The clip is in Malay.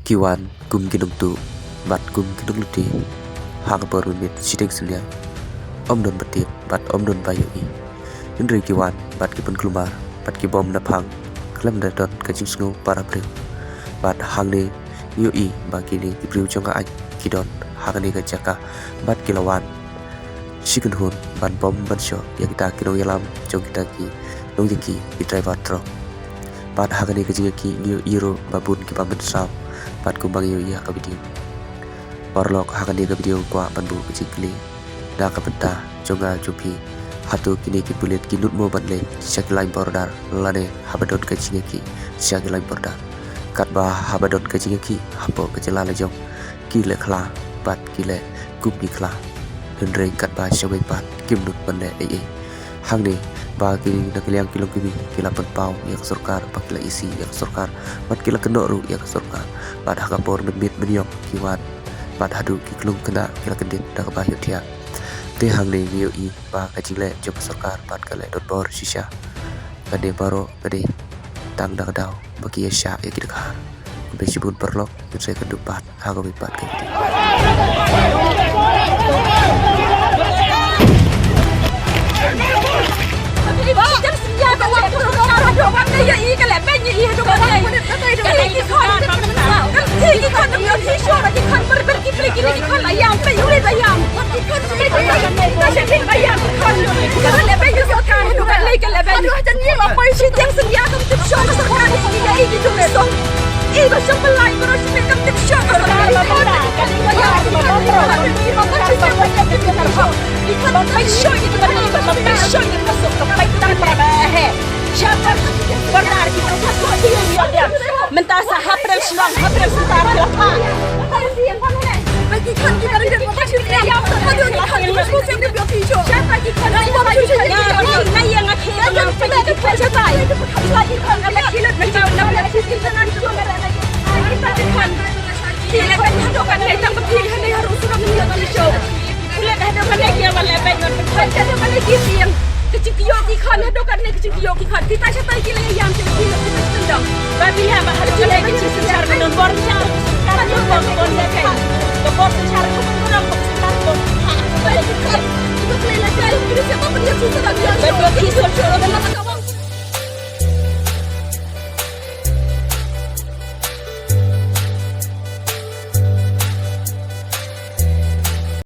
Kiwan kum kinung tu bat kum kinung luti hang baru mit sideng selia om don batip bat om don bayu i indri kiwan bat kipun kelumar bat kibom napang klem dadon kajing snow para breu bat hang ni yu i bagi ni kibriu jonga aj kidon hang ni kajaka bat kilawan sikun hun ban bom ban sho ya kita kinong yalam jong kita ki nong ki driver truck bat hang ni kajing ki new euro babun ki pamben saw bat kumbang yu iya ka video Orlok hakani ka video kwa banbu kecikli da ka benta jonga jupi hatu kini ki bulet kinut mo banle siak lain bordar lane habadon ka cingeki siak lain bordar kat ba habadon ka cingeki hapo ka jela jong ki le khla bat ki le kup ni khla hendreng kat ba shawai bat kimnut banle ai hangni ba ki na kiliang kilong kimi kila pau yak sarkar pakila isi yak sarkar bat kila kenoru yak sarkar bat hakapor mit menyok kiwan bat hadu ki klung kena kila kendit da ka bahyo dia te hang le yu i ba ka jingle jok sarkar bat ka le dot bor shisha kade baro kade tang da daw bagi ya sha ya kidakar be sibun perlok se kedu bat ha ka bat ka mentasa haprem selang haprem setar kelapa bagi kan kita tidak makasih ya aduh kan terus musim di biar hijau siapa lagi kan ya yang akhirnya yang pergi ke siapa lagi kan ada kilat macam nak kita nanti kita kan dia kan hadokan kita berpilihan dia harus sudah menjadi hijau boleh hadokan lagi yang lebih kan hadokan lagi yang kecil ki kan hadokan lagi kecil ki kan kita siapa lagi yang kita tendang babi hama hadokan lagi kecil secara menonbor cara karena bor lekai bor secara kurang sebentar bor itu kelihatan kita siapa punya susah dan dia